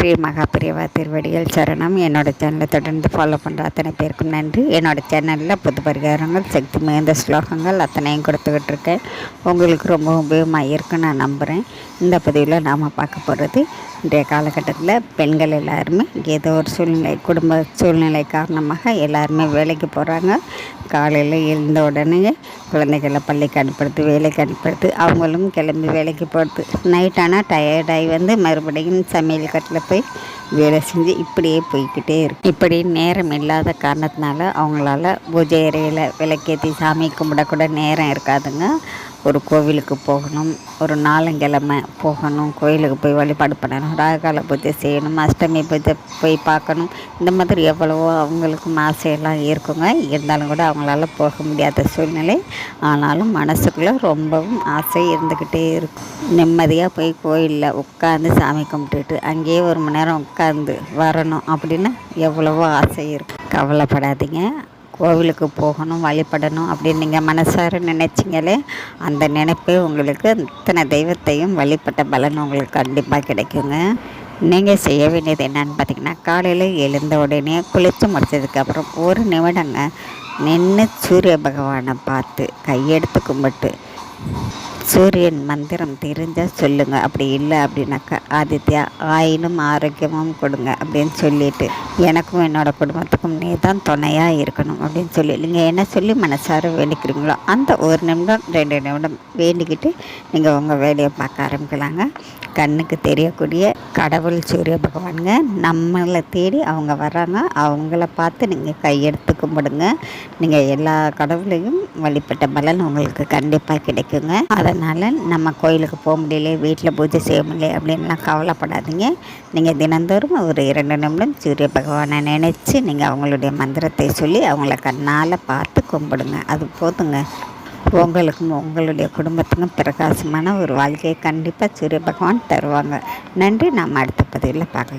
வெற்றி மகாபிரிவா திருவடிகள் சரணம். என்னோடய சேனலை தொடர்ந்து ஃபாலோ பண்ணுற அத்தனை பேருக்கும் நன்றி. என்னோடய சேனலில் புது பரிகாரங்கள், சக்தி மிகுந்த ஸ்லோகங்கள் அத்தனையும் கொடுத்துக்கிட்டு இருக்கேன். உங்களுக்கு ரொம்ப உபயோகமாக இருக்குன்னு நான் நம்புகிறேன். இந்த பதிவில் நாம் பார்க்க போகிறது, இன்றைய காலகட்டத்தில் பெண்கள் எல்லாருமே ஏதோ ஒரு சூழ்நிலை, குடும்ப சூழ்நிலை காரணமாக எல்லாருமே வேலைக்கு போகிறாங்க. காலையில் எழுந்த உடனே குழந்தைகளை பள்ளிக்கு அனுப்புறது, வேலைக்கு அனுப்புறது, அவங்களும் கிளம்பி வேலைக்கு போகிறது. நைட்டானால் டயர்டாகி வந்து மறுபடியும் சமையல் கட்டில் போய் வேலை செஞ்சு இப்படியே போய்கிட்டே இருக்கு. இப்படி நேரம் இல்லாத காரணத்தினால அவங்களால பூஜை அறையில் விளக்கேற்றி சாமி கும்பிடக்கூட நேரம் இருக்காதுங்க. ஒரு கோவிலுக்கு போகணும், ஒரு நாளங்கிழமை போகணும், கோயிலுக்கு போய் வழிபாடு பண்ணணும், ராககால பூஜை செய்யணும், அஷ்டமி பூஜை போய் பார்க்கணும். இந்த மாதிரி எவ்வளவோ அவங்களுக்கும் ஆசையெல்லாம் இருக்குங்க. இருந்தாலும் கூட அவங்களால போக முடியாத சூழ்நிலை. ஆனாலும் மனசுக்குள்ளே ரொம்பவும் ஆசை இருந்துக்கிட்டே இருக்கும். நிம்மதியாக போய் கோயிலில் உட்காந்து சாமி கும்பிட்டுட்டு அங்கேயே ஒரு மணி நேரம் உட்காந்து வரணும் அப்படின்னு எவ்வளவோ ஆசை இருக்கும். கவலைப்படாதீங்க. கோவிலுக்கு போகணும், வழிபடணும் அப்படின்னு நீங்கள் மனசார நினச்சிங்களே, அந்த நினைப்பே உங்களுக்கு இத்தனை தெய்வத்தையும் வழிபட்ட பலன் உங்களுக்கு கண்டிப்பாக கிடைக்குங்க. நீங்கள் செய்ய வேண்டியது என்னன்னு பார்த்தீங்கன்னா, காலையில் எழுந்த உடனே குளித்து முடிச்சதுக்கப்புறம் ஒரு நிமிடங்க நின்று சூரிய பகவானை பார்த்து கையெடுத்து கும்பிட்டு சூரியன் மந்திரம் தெரிஞ்சால் சொல்லுங்கள். அப்படி இல்லை அப்படின்னாக்கா, ஆதித்யா ஆயினும் ஆரோக்கியமும் கொடுங்க அப்படின்னு சொல்லிவிட்டு, எனக்கும் என்னோடய குடும்பத்துக்கும் நீ தான் துணையாக இருக்கணும் அப்படின்னு சொல்லி நீங்கள் என்ன சொல்லி மனசார வேண்டிக்கிறீங்களோ அந்த ஒரு நிமிடம் 2 நிமிடம் வேண்டிக்கிட்டு நீங்கள் உங்கள் வேலையை பார்க்க ஆரம்பிக்கலாங்க. கண்ணுக்கு தெரியக்கூடிய கடவுள் சூரிய பகவானுங்க. நம்மளை தேடி அவங்க வர்றாங்க. அவங்கள பார்த்து நீங்கள் கையெடுத்து கும்பிடுங்க. நீங்கள் எல்லா கடவுளையும் வழிபட்ட பலன் உங்களுக்கு கண்டிப்பாக கிடைக்குங்க. அதனால் நம்ம கோயிலுக்கு போக முடியல, வீட்டில் பூஜை செய்ய முடியல அப்படின்லாம் கவலைப்படாதீங்க. நீங்கள் தினந்தோறும் ஒரு 2 நிமிடம் சூரிய பகவானை நினச்சி நீங்கள் அவங்களுடைய மந்திரத்தை சொல்லி அவங்கள கண்ணால் பார்த்து கும்பிடுங்க. அது போதுங்க. உங்களுக்கும் உங்களுடைய குடும்பத்துக்கும் பிரகாசமான ஒரு வாழ்க்கையை கண்டிப்பாக சூரிய பகவான் தருவாங்க. நன்றி. நாம் அடுத்த பதிவில் பார்க்கலாம்.